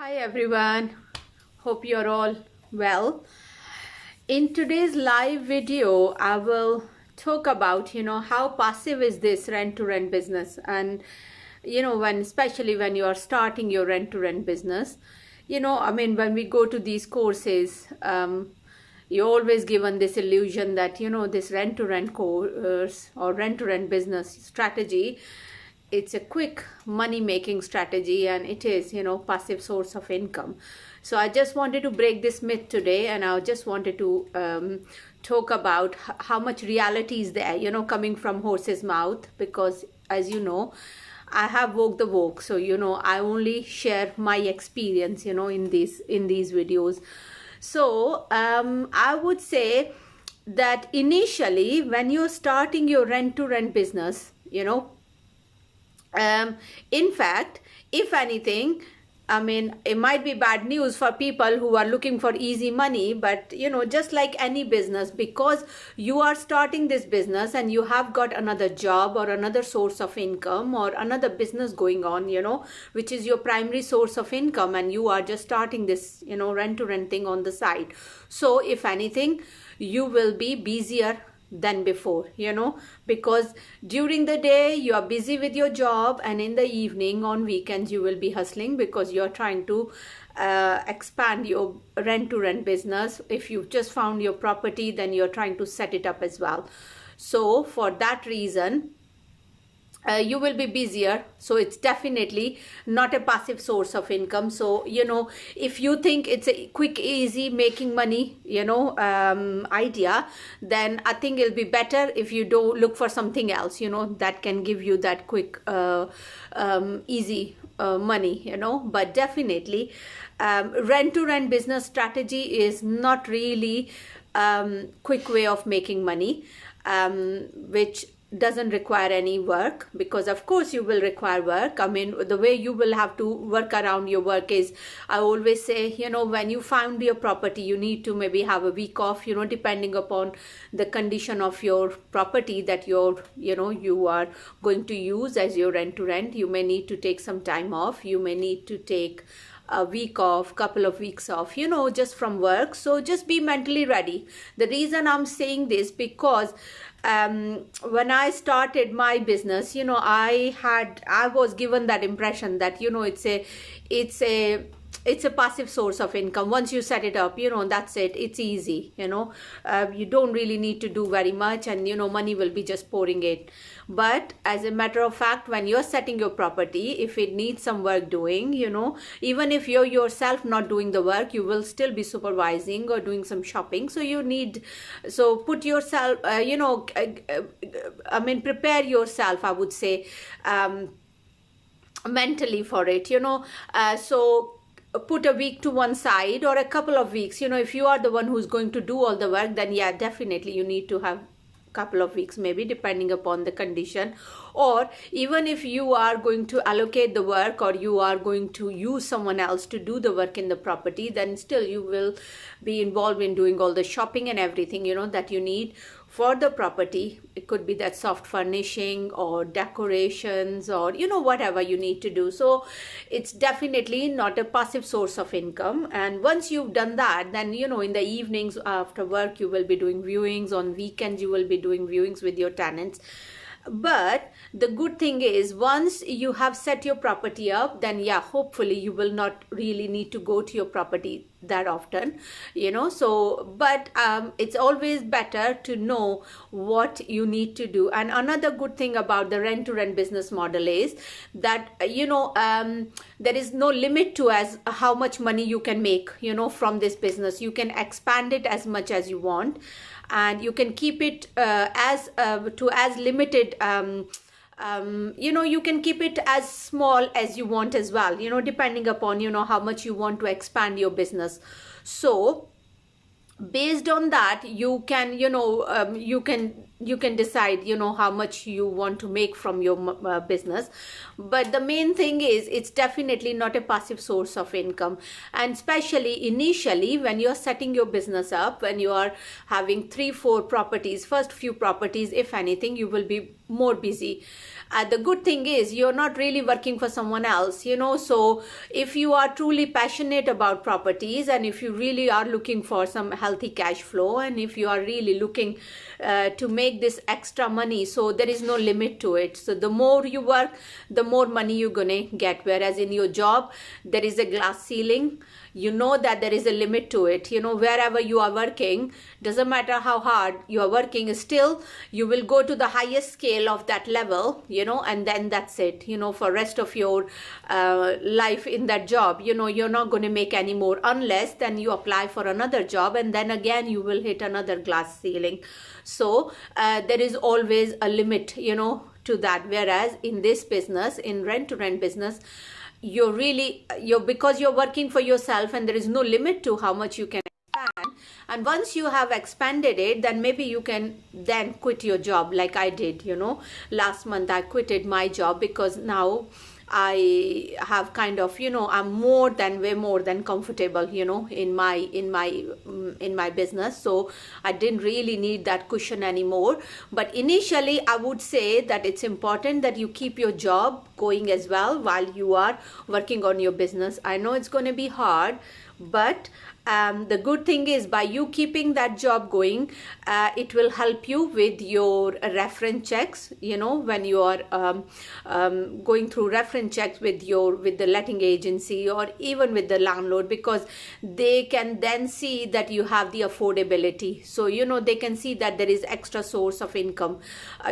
Hi everyone, hope you're all well. In today's live video, I will talk about, how passive is this rent-to-rent business, and especially when you are starting your rent-to-rent business. When we go to these courses, you're always given this illusion that, this rent-to-rent course or rent-to-rent business strategy, it's a quick money making strategy, and it is passive source of income. So I just wanted to break this myth today, and I just wanted to talk about how much reality is there coming from horse's mouth, because as you know, I have walked the walk. So I only share my experience in these videos. So I would say that initially when you're starting your rent-to-rent business, in fact, if anything, it might be bad news for people who are looking for easy money, but just like any business, because you are starting this business and you have got another job or another source of income or another business going on, which is your primary source of income, and you are just starting this, rent-to-rent thing on the side. So if anything, you will be busier than before, because during the day you are busy with your job, and in the evening on weekends you will be hustling because you're trying to expand your rent-to-rent business. If you've just found your property, then you're trying to set it up as well. So for that reason, you will be busier. So it's definitely not a passive source of income. So if you think it's a quick easy making money idea, then I think it'll be better if you don't look for something else that can give you that quick easy money. But definitely rent-to-rent business strategy is not really quick way of making money, which doesn't require any work, because of course you will require work. The way you will have to work around your work is, I always say, when you found your property, you need to maybe have a week off, depending upon the condition of your property that you are going to use as your rent-to-rent. You may need to take some time off. You may need to take a week off, couple of weeks off, just from work. So just be mentally ready. The reason I'm saying this, because when I started my business, I was given that impression that it's a passive source of income. Once you set it up, that's it. It's easy. You don't really need to do very much, and money will be just pouring in. But as a matter of fact, when you're setting your property, if it needs some work doing, even if you're yourself not doing the work, you will still be supervising or doing some shopping. So put yourself, prepare yourself, I would say, mentally for it, so put a week to one side, or a couple of weeks. If you are the one who's going to do all the work, then yeah, definitely you need to have couple of weeks, maybe depending upon the condition. Or even if you are going to allocate the work, or you are going to use someone else to do the work in the property, then still you will be involved in doing all the shopping and everything that you need for the property. It could be that soft furnishing or decorations, or whatever you need to do. So it's definitely not a passive source of income. And once you've done that, then in the evenings after work you will be doing viewings. On weekends you will be doing viewings with your tenants. But the good thing is, once you have set your property up, then yeah, hopefully you will not really need to go to your property that often, but it's always better to know what you need to do. And another good thing about the rent-to-rent business model is that there is no limit to how much money you can make from this business. You can expand it as much as you want, and you can keep it as limited. You can keep it as small as you want as well, depending upon how much you want to expand your business. So based on that, you can you can decide, you know, how much you want to make from your business. But the main thing is, it's definitely not a passive source of income. And especially initially, when you're setting your business up, when you are having 3-4 properties, first few properties, if anything, you will be more busy. The good thing is, you're not really working for someone else, you know. So if you are truly passionate about properties, and if you really are looking for some healthy cash flow, and if you are really looking to make this extra money, so there is no limit to it. So the more you work, the more money you're gonna get. Whereas in your job, there is a glass ceiling. You know that there is a limit to it. You know, wherever you are working, doesn't matter how hard you are working, still you will go to the highest scale of that level, you know, and then that's it, you know, for rest of your life in that job. You know, you're not going to make any more, unless then you apply for another job, and then again you will hit another glass ceiling. So there is always a limit, you know, to that. Whereas in this business, in rent to rent business, because you're working for yourself, and there is no limit to how much you can expand. And once you have expanded it, then maybe you can then quit your job, like I did. You know, last month I quitted my job, because now I have kind of, you know, I'm way more than comfortable, you know, in my business. So I didn't really need that cushion anymore. But initially, I would say that it's important that you keep your job going as well while you are working on your business. I know it's going to be hard, but the good thing is, by you keeping that job going, it will help you with your reference checks, you know, when you are going through reference checks with the letting agency, or even with the landlord, because they can then see that you have the affordability. So, you know, they can see that there is extra source of income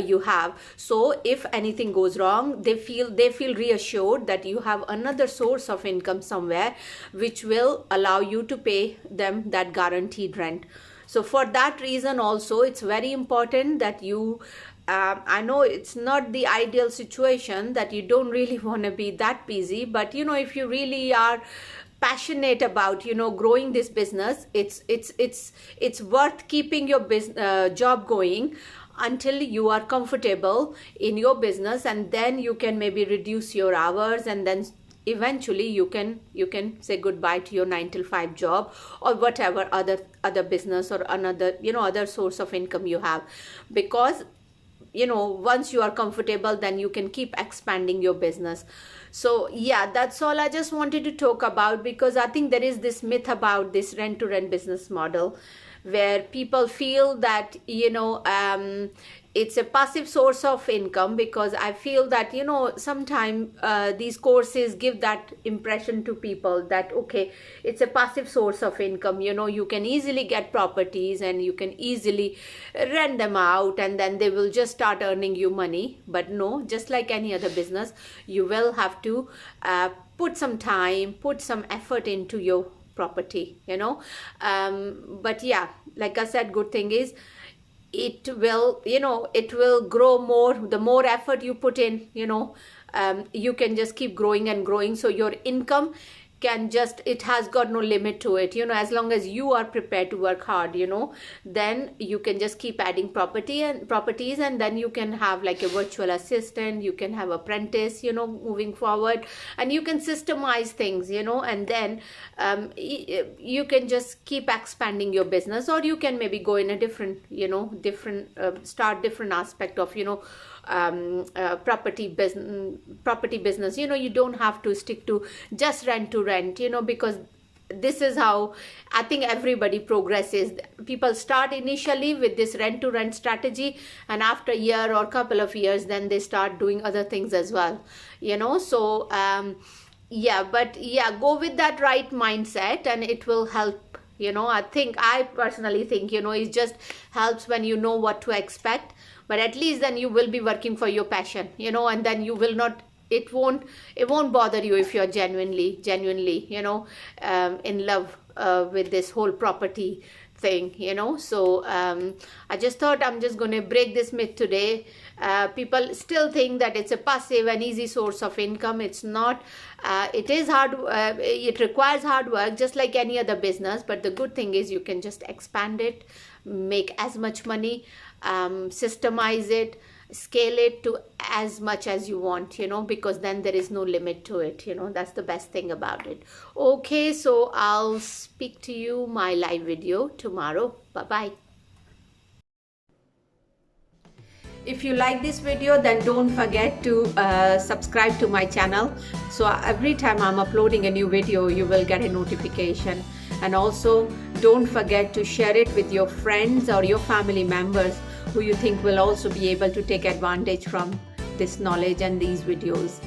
you have. So if anything goes wrong, they feel reassured that you have another source of income somewhere, which will allow you to pay them that guaranteed rent. So for that reason also, it's very important that you I know it's not the ideal situation, that you don't really want to be that busy, but you know, if you really are passionate about, you know, growing this business, it's worth keeping your job going until you are comfortable in your business, and then you can maybe reduce your hours, and then eventually you can say goodbye to your 9 to 5 job, or whatever other business or another, you know, other source of income you have. Because, you know, once you are comfortable, then you can keep expanding your business. So yeah, that's all I just wanted to talk about, because I think there is this myth about this rent to rent business model, where people feel that, you know, it's a passive source of income. Because I feel that, you know, sometimes these courses give that impression to people that, okay, it's a passive source of income, you know, you can easily get properties and you can easily rent them out, and then they will just start earning you money. But no, just like any other business, you will have to put some time, put some effort into your property, you know. But yeah, like I said, good thing is, it will, you know, it will grow more the more effort you put in, you know. You can just keep growing and growing. So your income can just, it has got no limit to it, you know, as long as you are prepared to work hard, you know, then you can just keep adding properties, and then you can have like a virtual assistant, you can have apprentice, you know, moving forward, and you can systemize things, you know, and then you can just keep expanding your business. Or you can maybe go in a different, you know, start different aspect of, you know, property business. You know, you don't have to stick to just rent to rent, you know, because this is how I think everybody progresses. People start initially with this rent to rent strategy, and after a year or couple of years, then they start doing other things as well, you know. So yeah, but yeah, go with that right mindset, and it will help, you know. I personally think, you know, it just helps when you know what to expect. But at least then you will be working for your passion, you know, and then you will not, it won't bother you if you're genuinely, you know, in love with this whole property thing, you know. So I just thought I'm just going to break this myth today. People still think that it's a passive and easy source of income. It's not. It is hard. It requires hard work, just like any other business. But the good thing is, you can just expand it, make as much money systemize it, scale it to as much as you want, because then there is no limit to it. That's the best thing about it. Okay, so I'll speak to you my live video tomorrow. Bye bye. If you like this video, then don't forget to subscribe to my channel, so every time I'm uploading a new video you will get a notification. And also don't forget to share it with your friends or your family members who you think will also be able to take advantage from this knowledge and these videos.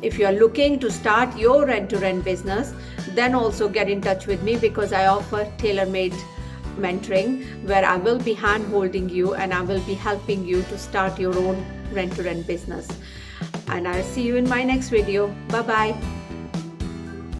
If you are looking to start your rent-to-rent business, then also get in touch with me, because I offer tailor-made mentoring where I will be hand holding you and I will be helping you to start your own rent-to-rent business. And I'll see you in my next video. Bye bye.